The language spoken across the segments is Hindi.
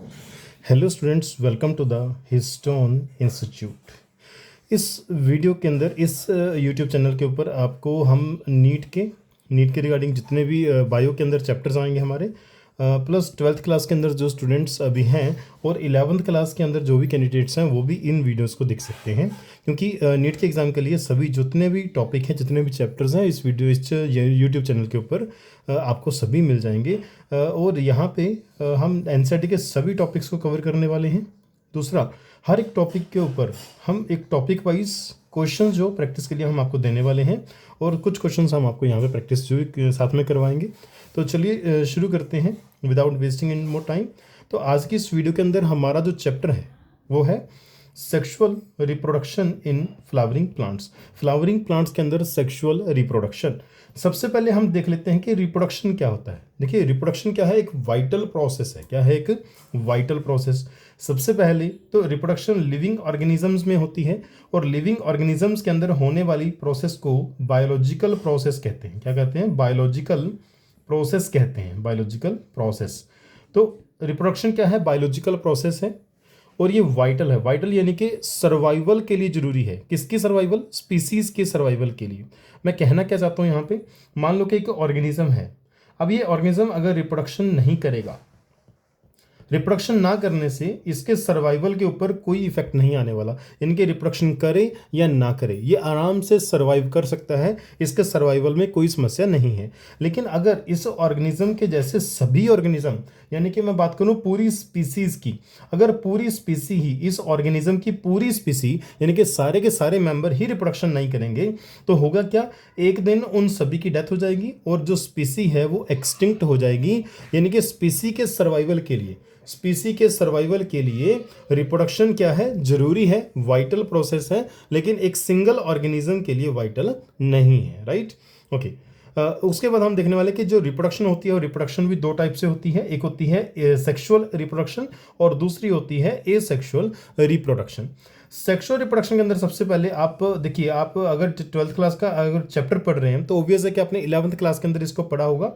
Hello students, welcome to the Histone institute. इस वीडियो के अंदर इस यूट्यूब चैनल के ऊपर आपको हम नीट के रिगार्डिंग जितने भी बायो के अंदर चैप्टर्स आएंगे हमारे, प्लस ट्वेल्थ क्लास के अंदर जो स्टूडेंट्स अभी हैं और इलेवंथ क्लास के अंदर जो भी कैंडिडेट्स हैं वो भी इन वीडियोस को देख सकते हैं, क्योंकि नीट के एग्ज़ाम के लिए सभी जितने भी टॉपिक हैं, जितने भी चैप्टर्स हैं इस यूट्यूब चैनल के ऊपर आपको सभी मिल जाएंगे। और यहाँ पे हम एनसीईआरटी के सभी टॉपिक्स को कवर करने वाले हैं। दूसरा, हर एक टॉपिक के ऊपर हम एक टॉपिक वाइज क्वेश्चन जो प्रैक्टिस के लिए हम आपको देने वाले हैं, और कुछ क्वेश्चंस हम आपको यहाँ पे प्रैक्टिस जो साथ में करवाएंगे। तो चलिए शुरू करते हैं विदाउट वेस्टिंग इन मोर टाइम। तो आज की इस वीडियो के अंदर हमारा जो चैप्टर है वो है sexual reproduction in flowering plants. Flowering plants के अंदर सेक्सुअल रिप्रोडक्शन। सबसे पहले हम देख लेते हैं कि रिप्रोडक्शन क्या होता है। देखिए, रिप्रोडक्शन क्या है? एक वाइटल प्रोसेस है। क्या है? एक वाइटल प्रोसेस। सबसे पहले तो रिप्रोडक्शन लिविंग ऑर्गेनिजम्स में होती है, और लिविंग ऑर्गेनिजम्स के अंदर होने वाली प्रोसेस को बायोलॉजिकल प्रोसेस कहते हैं। क्या कहते हैं? बायोलॉजिकल प्रोसेस कहते हैं। Biological process. तो रिप्रोडक्शन क्या है? बायोलॉजिकल प्रोसेस है, और ये वाइटल है। वाइटल यानी कि सर्वाइवल के लिए जरूरी है। किसकी सर्वाइवल? स्पीसीज के सर्वाइवल के लिए। मैं कहना क्या चाहता हूँ यहाँ पे, मान लो कि एक ऑर्गेनिज्म है। अब ये ऑर्गेनिज्म अगर रिप्रोडक्शन नहीं करेगा, रिप्रोडक्शन ना करने से इसके सर्वाइवल के ऊपर कोई इफेक्ट नहीं आने वाला। इनके रिप्रोडक्शन करे या ना करे, ये आराम से सर्वाइव कर सकता है, इसके सर्वाइवल में कोई समस्या नहीं है। लेकिन अगर इस ऑर्गेनिज्म के जैसे सभी ऑर्गेनिज्म, यानी कि मैं बात करूं पूरी स्पीसीज की, अगर पूरी स्पीसी ही, इस ऑर्गेनिज्म की पूरी स्पीसी यानी कि सारे के सारे मेंबर ही रिप्रोडक्शन नहीं करेंगे, तो होगा क्या? एक दिन उन सभी की डेथ हो जाएगी और जो स्पीसी है वो एक्सटिंक्ट हो जाएगी। यानी कि स्पीसी के सर्वाइवल के लिए, स्पीसी के सर्वाइवल के लिए रिप्रोडक्शन क्या है? जरूरी है, वाइटल प्रोसेस है, लेकिन एक सिंगल ऑर्गेनिज्म के लिए वाइटल नहीं है। Right, okay. उसके बाद हम देखने वाले कि जो रिप्रोडक्शन होती है, और रिप्रोडक्शन भी दो टाइप से होती है। एक होती है सेक्सुअल रिप्रोडक्शन, और दूसरी होती है एसेक्सुअल रिप्रोडक्शन। सेक्सुअल रिप्रोडक्शन के अंदर सबसे पहले आप देखिए, आप अगर ट्वेल्थ क्लास का अगर चैप्टर पढ़ रहे हैं तो ऑब्वियस है कि आपने इलेवंथ क्लास के अंदर इसको पढ़ा होगा।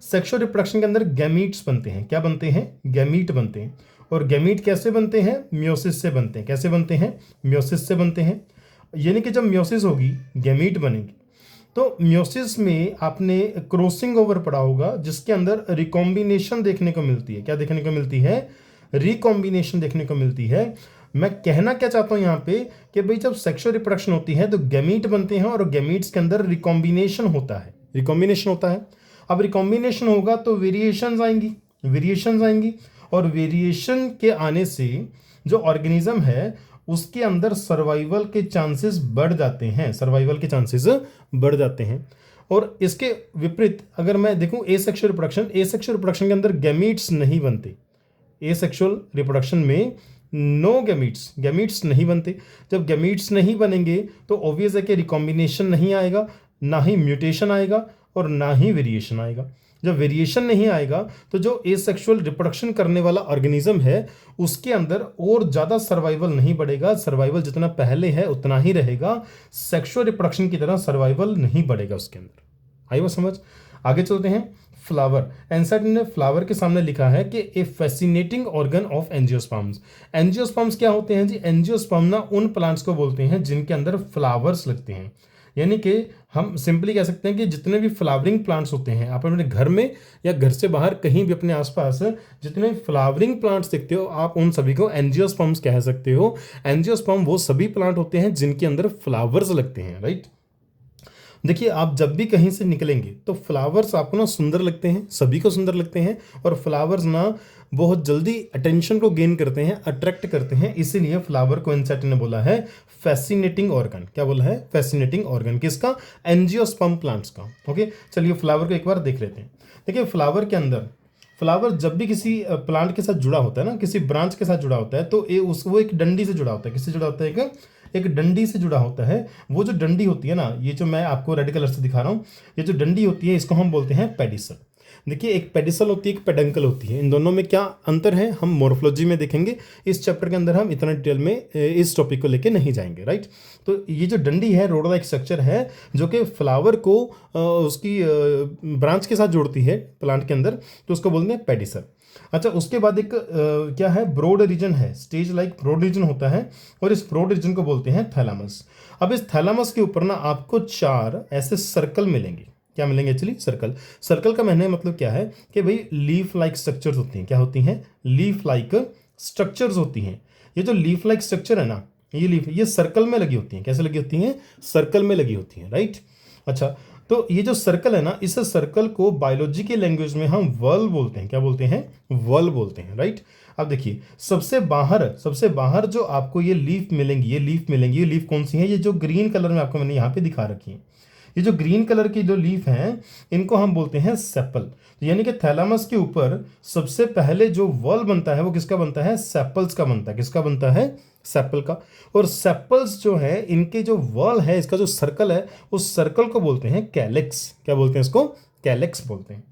सेक्सुअल रिप्रोडक्शन के अंदर गैमीट्स बनते हैं। क्या बनते हैं? गैमीट बनते हैं। और गैमीट कैसे बनते हैं? मियोसिस से बनते हैं। कैसे बनते हैं? मियोसिस से बनते हैं। यानी कि जब मियोसिस होगी, गैमीट बनेंगे, तो मियोसिस में आपने क्रॉसिंग ओवर पढ़ा होगा, जिसके अंदर रिकॉम्बिनेशन देखने को मिलती है। क्या देखने को मिलती है? रिकॉम्बिनेशन देखने को मिलती है। मैं कहना क्या चाहता हूं यहाँ पे कि भाई, जब सेक्सुअल रिप्रोडक्शन होती है तो गैमीट बनते हैं, और गैमीट्स के अंदर रिकॉम्बिनेशन होता है। रिकॉम्बिनेशन होता है। अब रिकॉम्बिनेशन होगा तो वेरिएशंस आएंगी, वेरिएशंस आएंगी, और वेरिएशन के आने से जो ऑर्गेनिज्म है उसके अंदर सर्वाइवल के चांसेस बढ़ जाते हैं। सर्वाइवल के चांसेस बढ़ जाते हैं। और इसके विपरीत अगर मैं देखूं एसेक्सुअल रिप्रोडक्शन, एसेक्सुअल रिप्रोडक्शन के अंदर गैमीट्स नहीं बनते। एसेक्सुअल रिप्रोडक्शन में नो गैमीट्स, गैमीट्स नहीं बनते। जब गैमीट्स नहीं बनेंगे तो ऑब्वियस है कि रिकॉम्बिनेशन नहीं आएगा, ना ही म्यूटेशन आएगा, और ना ही वेरिएशन आएगा। जब वेरिएशन नहीं आएगा तो जो एसेक्सुअल रिप्रोडक्शन करने वाला ऑर्गेनिज्म है उसके अंदर और ज़्यादा सर्वाइवल नहीं बढ़ेगा। सर्वाइवल जितना पहले है उतना ही रहेगा, सेक्सुअल रिप्रोडक्शन की तरह सर्वाइवल नहीं बढ़ेगा उसके अंदर। आई वो समझ? आगे चलते हैं। फ्लावर। एनसीईआरटी ने फ्लावर के सामने लिखा है कि a fascinating organ of angiosperms. Angiosperms क्या होते हैं जी? एंजियोस्पर्म ना उन प्लांट्स को बोलते हैं जिनके अंदर फ्लावर्स लगते हैं। यानी कि हम सिंपली कह सकते हैं कि जितने भी फ्लावरिंग प्लांट्स होते हैं, आप अपने घर में या घर से बाहर कहीं भी अपने आसपास जितने फ्लावरिंग प्लांट्स देखते हो, आप उन सभी को एंजियोस्पर्म्स कह सकते हो। एंजियोस्पर्म वो सभी प्लांट होते हैं जिनके अंदर फ्लावर्स लगते हैं। राइट, देखिए, आप जब भी कहीं से निकलेंगे तो फ्लावर्स आपको ना सुंदर लगते हैं, सभी को सुंदर लगते हैं, और फ्लावर्स ना बहुत जल्दी अटेंशन को गेन करते हैं, अट्रैक्ट करते हैं। इसीलिए फ्लावर को एनसीईआरटी ने बोला है फैसिनेटिंग ऑर्गन। क्या बोला है? Fascinating organ. किसका? एंजियोस्पर्म प्लांट्स का। ओके, चलिए फ्लावर को एक बार देख लेते हैं। देखिए, फ्लावर के अंदर, फ्लावर जब भी किसी प्लांट के साथ जुड़ा होता है ना, किसी ब्रांच के साथ जुड़ा होता है, तो वो एक डंडी से जुड़ा होता है। किससे जुड़ा होता है? एक डंडी से जुड़ा होता है। वो जो डंडी होती है ना, ये जो मैं आपको रेड कलर से दिखा रहा हूँ, ये जो डंडी होती है इसको हम बोलते हैं पेडिसल। देखिए, एक पेडिसल होती है, एक पेडंकल होती है। इन दोनों में क्या अंतर है हम मोर्फोलॉजी में देखेंगे। इस चैप्टर के अंदर हम इतना डिटेल में इस टॉपिक को लेके नहीं जाएंगे। राइट, तो ये जो डंडी है, रोड लाइक स्ट्रक्चर है, जो कि फ्लावर को उसकी ब्रांच के साथ जोड़ती है प्लांट के अंदर, तो उसको बोलते हैं पेडिसल। अच्छा, उसके बाद एक क्या है, ब्रॉड रीजन है, स्टेज लाइक ब्रॉड रीजन होता है, और इस ब्रॉड रीजन को बोलते हैं थैलामस। अब इस थैलामस के ऊपर ना आपको 4 ऐसे सर्कल मिलेंगे। क्या मिलेंगे एक्चुअली? सर्कल। सर्कल का मैंने मतलब क्या है कि भाई लीफ लाइक स्ट्रक्चर्स होती हैं। क्या होती हैं? लीफ लाइक स्ट्रक्चर्स होती हैं। ये जो लीफ लाइक स्ट्रक्चर है ना, ये लीफ, ये सर्कल में लगी होती हैं। कैसे लगी होती हैं? सर्कल में लगी होती हैं, राइट। अच्छा, तो ये जो सर्कल है ना, इस सर्कल को बायोलॉजी की लैंग्वेज में हम वर्ल बोलते हैं। क्या बोलते हैं? वर्ल बोलते हैं, राइट। अब देखिए, सबसे बाहर जो आपको ये लीफ मिलेंगी, ये लीफ कौन सी है? ये जो ग्रीन कलर में आपको मैंने यहाँ पे दिखा रखी है, ये जो ग्रीन कलर की जो लीफ हैं, इनको हम बोलते हैं सेपल। तो यानी कि थैलामस के ऊपर सबसे पहले जो वॉल बनता है वो किसका बनता है? सेपल्स का बनता है। किसका बनता है? सेपल का। और सेपल्स जो है, इनके जो वॉल है, इसका जो सर्कल है, उस सर्कल को बोलते हैं कैलेक्स। क्या बोलते हैं इसको? कैलेक्स बोलते हैं।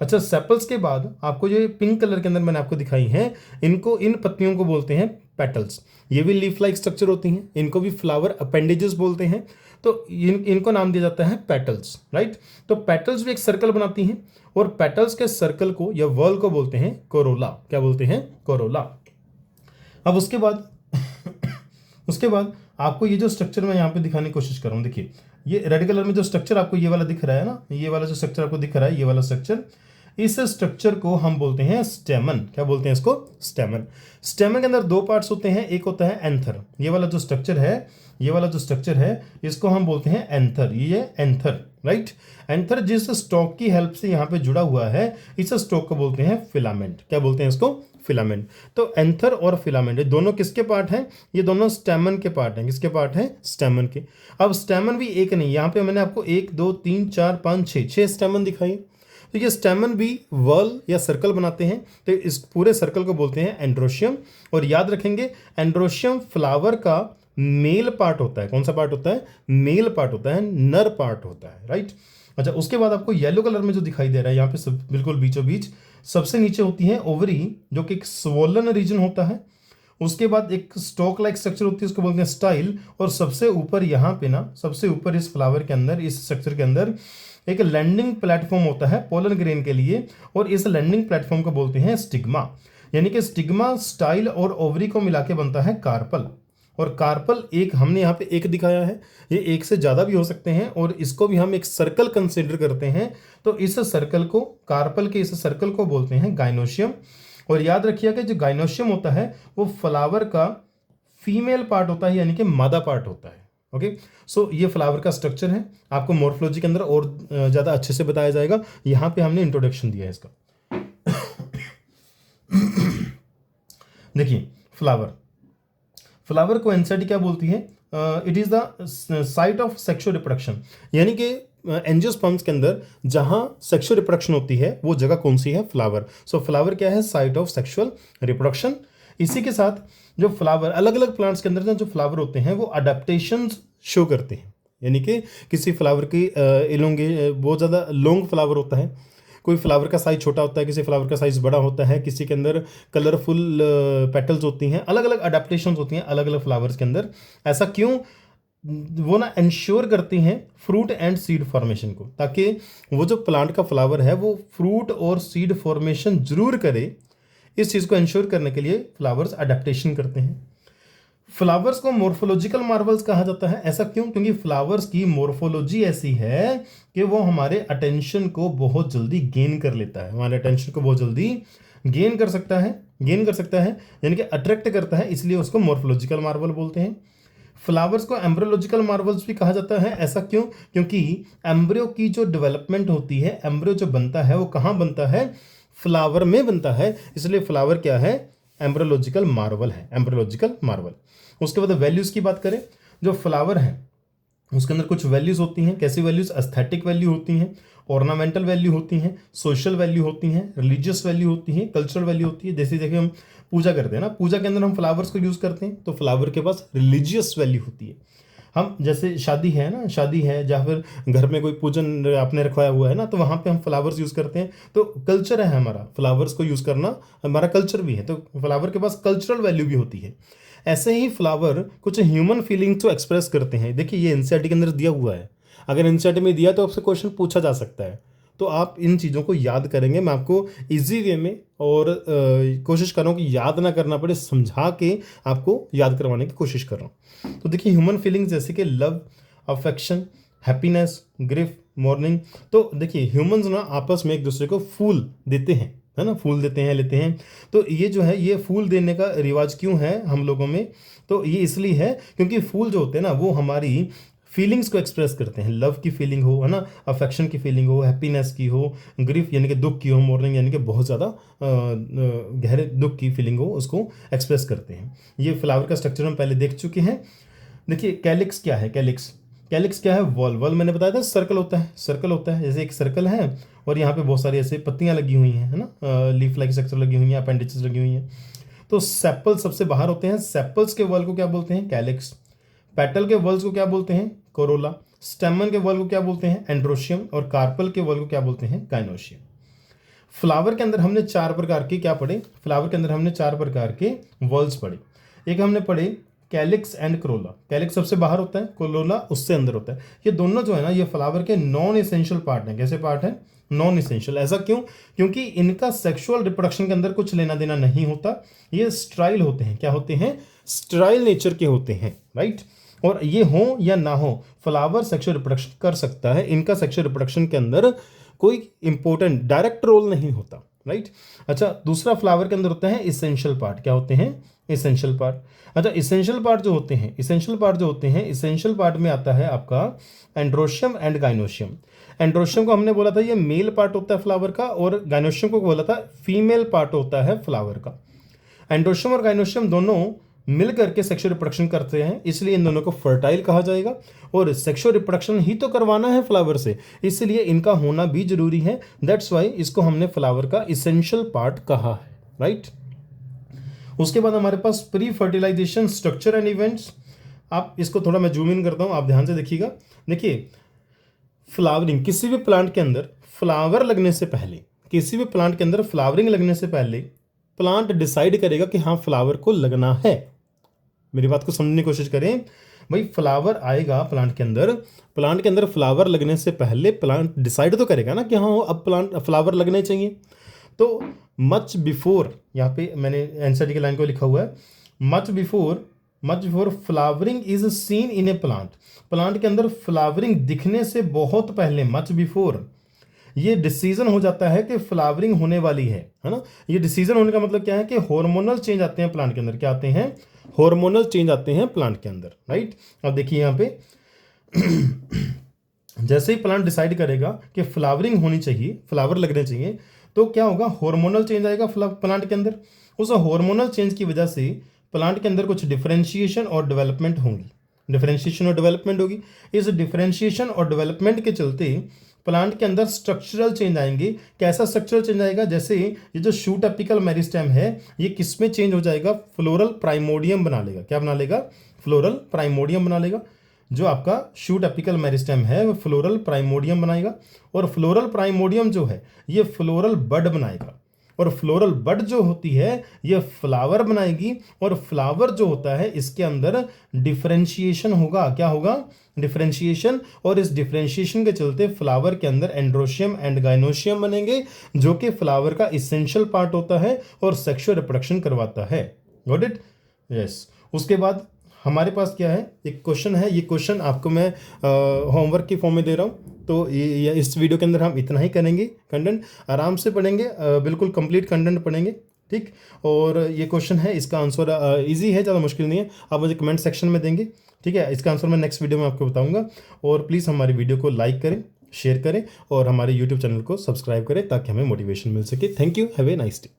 अच्छा, सेपल्स के बाद आपको जो पिंक कलर के अंदर मैंने आपको दिखाई है, इनको, इन पत्तियों को बोलते हैं पेटल्स। ये भी लीफ लाइक स्ट्रक्चर होती हैं, इनको भी फ्लावर अपेंडेजेस बोलते हैं। तो इनको नाम दिया जाता है पेटल्स, राइट। तो पेटल्स भी एक सर्कल बनाती हैं, और पेटल्स के सर्कल को या वर्ल को बोलते हैं कोरोला। क्या बोलते हैं? कोरोला। अब उसके बाद उसके बाद आपको ये जो स्ट्रक्चर मैं यहाँ पे दिखाने की कोशिश कर रहा हूँ, देखिए ये रेड कलर में जो स्ट्रक्चर आपको ये वाला दिख रहा है ना, ये वाला जो स्ट्रक्चर आपको दिख रहा है, ये वाला स्ट्रक्चर, इस स्ट्रक्चर को हम बोलते हैं स्टेमन। क्या बोलते हैं इसको? स्टेमन। स्टेमन के अंदर 2 पार्ट्स होते हैं, एक होता है एंथर। ये वाला जो स्ट्रक्चर है, इसको हम बोलते हैं एंथर। ये एंथर, राइट। एंथर जिस स्टॉक की हेल्प से यहाँ पे जुड़ा हुआ है, इस स्टॉक को बोलते हैं फिलामेंट। क्या बोलते हैं इसको? फिलामेंट। तो एंथर और फिलामेंट, ये दोनों किसके पार्ट हैं? ये दोनों स्टेमन के पार्ट हैं। किसके पार्ट हैं? स्टेमन के। अब स्टेमन भी एक नहीं, यहाँ पे मैंने आपको 1 2 3 4 5 6 स्टेमन दिखाई। तो ये स्टेमन भी वर्ल या सर्कल बनाते हैं। तो इस पूरे सर्कल को बोलते हैं एंड्रोशियम। और याद रखेंगे, एंड्रोशियम फ्लावर का मेल पार्ट होता है। कौन सा पार्ट होता है? मेल पार्ट होता है, नर पार्ट होता है, राइट। अच्छा, उसके बाद आपको येलो कलर में जो दिखाई दे रहा है यहाँ पे, सब बिल्कुल बीचों बीच सबसे नीचे होती है ओवरी, जो कि एक स्वोलन रीजन होता है। उसके बाद एक स्टॉक लाइक स्ट्रक्चर होती है, उसको बोलते हैं स्टाइल। और सबसे ऊपर यहाँ पे ना, सबसे ऊपर इस फ्लावर के अंदर, इस स्ट्रक्चर के अंदर एक लैंडिंग प्लेटफॉर्म होता है पोलन ग्रेन के लिए, और इस लैंडिंग प्लेटफॉर्म को बोलते हैं स्टिग्मा। यानी कि स्टिग्मा, स्टाइल और ओवरी को मिला के बनता है कार्पल। और कार्पल एक हमने यहाँ पे एक दिखाया है, ये एक से ज़्यादा भी हो सकते हैं, और इसको भी हम एक सर्कल कंसिडर करते हैं। तो इस सर्कल को, कार्पल के इस सर्कल को बोलते हैं गाइनोशियम। और याद रखिए कि जो गाइनोशियम होता है वो फ्लावर का फीमेल पार्ट होता है, यानी कि मादा पार्ट होता है। ओके, सो ये फ्लावर का स्ट्रक्चर है। आपको मॉर्फोलॉजी के अंदर और ज़्यादा अच्छे से बताया जाएगा, यहाँ पे हमने इंट्रोडक्शन दिया है इसका। देखिए, फ्लावर को एनसीईआरटी क्या बोलती है? It is the site of sexual reproduction. यानी कि एंजियोस्पर्म्स के अंदर जहां सेक्सुअल रिप्रोडक्शन होती है, वो जगह कौन सी है? फ्लावर। सो फ्लावर क्या है? Site of sexual reproduction. इसी के साथ जो फ्लावर, अलग अलग प्लांट्स के अंदर ना जो फ्लावर होते हैं, वो अडेप्टेशन शो करते हैं। यानी कि किसी फ्लावर की बहुत ज़्यादा लॉन्ग फ्लावर होता है, कोई फ्लावर का साइज छोटा होता है, किसी फ्लावर का साइज बड़ा होता है, किसी के अंदर कलरफुल पेटल्स होती हैं, अलग अलग अडेप्टेशंस होती हैं अलग अलग फ्लावर्स के अंदर। ऐसा क्यों? वो ना इंश्योर करती हैं फ्रूट एंड सीड फॉर्मेशन को, ताकि वो जो प्लांट का फ्लावर है वो फ्रूट और सीड फॉर्मेशन जरूर करे। इस चीज़ को इंश्योर करने के लिए फ्लावर्स अडेप्टेशन करते हैं। फ्लावर्स को मॉर्फोलॉजिकल मार्वल्स कहा जाता है। ऐसा क्यों? क्योंकि फ्लावर्स की मॉर्फोलॉजी ऐसी है कि वो हमारे अटेंशन को बहुत जल्दी गेन कर लेता है, हमारे अटेंशन को बहुत जल्दी गेन कर सकता है, यानी कि अट्रैक्ट करता है, इसलिए उसको मॉर्फोलॉजिकल मार्वल बोलते हैं। फ्लावर्स को एम्ब्रियोलॉजिकल मार्वल्स भी कहा जाता है। ऐसा क्यों? क्योंकि एम्ब्रियो की जो डेवलपमेंट होती है, एम्ब्रियो जो बनता है वो कहाँ बनता है? फ्लावर में बनता है, इसलिए फ्लावर क्या है? एम्ब्रियोलॉजिकल मार्वल है, एम्ब्रियोलॉजिकल मार्वल। उसके बाद वैल्यूज़ की बात करें, जो फ्लावर है उसके अंदर कुछ वैल्यूज़ होती हैं। कैसी वैल्यूज़? एस्थेटिक वैल्यू होती हैं, ऑर्नामेंटल वैल्यू होती हैं, सोशल वैल्यू होती हैं, रिलीजियस वैल्यू होती हैं, कल्चरल वैल्यू होती है। जैसे देखिए, हम पूजा करते हैं ना, पूजा के अंदर हम फ्लावर्स को यूज़ करते हैं, तो फ्लावर के पास रिलीजियस वैल्यू होती है। हम जैसे शादी है ना, शादी है या फिर घर में कोई पूजन आपने रखवाया हुआ है ना, तो वहाँ पे हम फ्लावर्स यूज़ करते हैं। तो कल्चर है हमारा, फ्लावर्स को यूज़ करना हमारा कल्चर भी है, तो फ्लावर के पास कल्चरल वैल्यू भी होती है। ऐसे ही फ्लावर कुछ ह्यूमन फीलिंग्स को एक्सप्रेस करते हैं। देखिए, ये एनसीईआरटी के अंदर दिया हुआ है, अगर एनसीईआरटी में दिया तो आपसे क्वेश्चन पूछा जा सकता है। तो आप इन चीज़ों को याद करेंगे। मैं आपको इजी वे में और कोशिश कर रहा हूँ कि याद ना करना पड़े, समझा के आपको याद करवाने की कोशिश कर रहा हूँ। तो देखिए ह्यूमन फीलिंग्स जैसे कि love, affection, happiness, grief, morning. तो देखिए ह्यूमंस ना आपस में एक दूसरे को फूल देते हैं, है ना, फूल देते हैं, लेते हैं। तो ये जो है ये फूल देने का रिवाज क्यों है हम लोगों में? तो ये इसलिए है क्योंकि फूल जो होते हैं ना वो हमारी फीलिंग्स को एक्सप्रेस करते हैं। लव की फीलिंग हो, है ना, अफेक्शन की फीलिंग हो, हैप्पीनेस की हो, ग्रीफ यानी कि दुख की हो, मॉर्निंग यानी कि बहुत ज़्यादा गहरे दुख की फीलिंग हो, उसको एक्सप्रेस करते हैं। ये फ्लावर का स्ट्रक्चर हम पहले देख चुके हैं। देखिए कैलिक्स क्या है? कैलिक्स क्या है? वॉल। वॉल मैंने बताया था सर्कल होता है, सर्कल होता है। जैसे एक सर्कल है और यहाँ पे बहुत सारी ऐसे पत्तियां लगी हुई हैं, है ना, लीफ लाइक स्ट्रक्चर लगी हुई हैं, अपेंडिसेस लगी हुई हैं। तो सेपल सबसे बाहर होते हैं। सेपल्स के वॉल को क्या बोलते हैं? कैलिक्स। पेटल के वॉल्स को क्या बोलते हैं? कोरोला। स्टेमन के वॉल को क्या बोलते हैं? एंड्रोशियम। और कार्पल के वॉल को क्या बोलते हैं? गाइनोशियम। फ्लावर के अंदर हमने 4 प्रकार के क्या पढ़े? फ्लावर के अंदर हमने 4 प्रकार के वॉल्स पढ़े। एक हमने पढ़े कैलिक्स एंड क्रोला। कैलिक्स सबसे बाहर होता है, कोरोला उससे अंदर होता है। ये दोनों जो है ना ये फ्लावर के नॉन एसेंशियल पार्ट हैं। कैसे पार्ट है? Non essential. ऐसा क्यों? क्योंकि इनका सेक्सुअल रिप्रोडक्शन के अंदर कुछ लेना देना नहीं होता। ये स्ट्राइल होते हैं। क्या होते हैं? स्ट्राइल नेचर के होते हैं, राइट। और ये हो या ना हो, फ्लावर सेक्सुअल रिप्रोडक्शन कर सकता है। इनका सेक्सुअल रिप्रोडक्शन के अंदर कोई इंपॉर्टेंट डायरेक्ट रोल नहीं होता, राइट। अच्छा, दूसरा फ्लावर के अंदर होता है इसेंशियल पार्ट। क्या होते हैं? Essential part. अच्छा, इसेंशियल पार्ट जो होते हैं, इसेंशियल पार्ट में आता है आपका एंड्रोशियम एंड गाइनोशियम। एंड्रोशियम को हमने बोला था ये मेल पार्ट होता है फ्लावर का, और गाइनोशियम को बोला था फीमेल पार्ट होता है फ्लावर का। एंड्रोशियम और गाइनोशियम दोनों मिल करके सेक्सुअल रिप्रोडक्शन करते हैं, इसलिए इन दोनों को फर्टाइल कहा जाएगा। और सेक्सुअल रिप्रोडक्शन ही तो करवाना है फ्लावर से, इसलिए इनका होना भी जरूरी है। दैट्स वाई इसको हमने फ्लावर का इसेंशियल पार्ट कहा है, राइट। उसके बाद हमारे पास pre fertilization structure and events. आप इसको थोड़ा मैं जूम इन करता हूं, आप ध्यान से देखिएगा। देखिए फ्लावरिंग, किसी भी प्लांट के अंदर फ्लावर लगने से पहले, किसी भी प्लांट के अंदर फ्लावरिंग लगने से पहले प्लांट डिसाइड करेगा कि हाँ फ्लावर को लगना है। मेरी बात को समझने की कोशिश करें भाई। फ्लावर आएगा प्लांट के अंदर फ्लावर लगने से पहले प्लांट डिसाइड तो करेगा ना कि हाँ अब प्लांट फ्लावर लगने चाहिए। तो मच बिफोर, यहाँ पे मैंने एनसीईआरटी की लाइन को लिखा हुआ है, much before flowering is seen in A plant के अंदर फ्लावरिंग दिखने से बहुत पहले, मच बिफोर, ये डिसीजन हो जाता है कि फ्लावरिंग होने वाली है ना। ये डिसीजन होने का मतलब क्या है कि हार्मोनल चेंज आते हैं प्लांट के अंदर। क्या आते हैं? हार्मोनल चेंज आते हैं प्लांट के अंदर, राइट। अब देखिए यहाँ पे जैसे ही प्लांट डिसाइड करेगा कि फ्लावरिंग होनी चाहिए, फ्लावर लगने चाहिए, तो क्या होगा? हार्मोनल चेंज आएगा प्लांट के अंदर। उस हार्मोनल चेंज की वजह से प्लांट के अंदर कुछ डिफरेंशिएशन और डेवलपमेंट होगी। इस डिफरेंशिएशन और डेवलपमेंट के चलते प्लांट के अंदर स्ट्रक्चरल चेंज आएंगे। कैसा स्ट्रक्चरल चेंज आएगा? जैसे ये जो शूट एपिकल मेरिस्टेम है ये किस में चेंज हो जाएगा? फ्लोरल प्राइमोडियम बना लेगा। क्या बना लेगा? फ्लोरल प्राइमोडियम बना लेगा। जो आपका शूट एपिकल मेरिस्टेम है वो फ्लोरल प्राइमोडियम बनाएगा, और फ्लोरल प्राइमोडियम जो है ये फ्लोरल बड बनाएगा, और फ्लोरल बड जो होती है ये फ्लावर बनाएगी, और फ्लावर जो होता है इसके अंदर डिफरेंशिएशन होगा। क्या होगा? डिफरेंशिएशन। और इस डिफरेंशिएशन के चलते फ्लावर के अंदर एंड्रोशियम एंड गाइनोशियम बनेंगे, जो कि फ्लावर का इसेंशियल पार्ट होता है और सेक्सुअल रिप्रोडक्शन करवाता है। Got it? यस। उसके बाद हमारे पास क्या है? एक क्वेश्चन है। ये क्वेश्चन आपको मैं होमवर्क की फॉर्म में दे रहा हूँ। तो ये इस वीडियो के अंदर हम इतना ही करेंगे। कंटेंट आराम से पढ़ेंगे, बिल्कुल कंप्लीट कंटेंट पढ़ेंगे, ठीक। और ये क्वेश्चन है, इसका आंसर इजी है, ज़्यादा मुश्किल नहीं है। आप मुझे कमेंट सेक्शन में देंगे, ठीक है। इसका आंसर मैं नेक्स्ट वीडियो में आपको बताऊंगा। और प्लीज़ हमारी वीडियो को लाइक करें, शेयर करें, और हमारे यूट्यूब चैनल को सब्सक्राइब करें ताकि हमें मोटिवेशन मिल सके। Thank you. Have a nice day.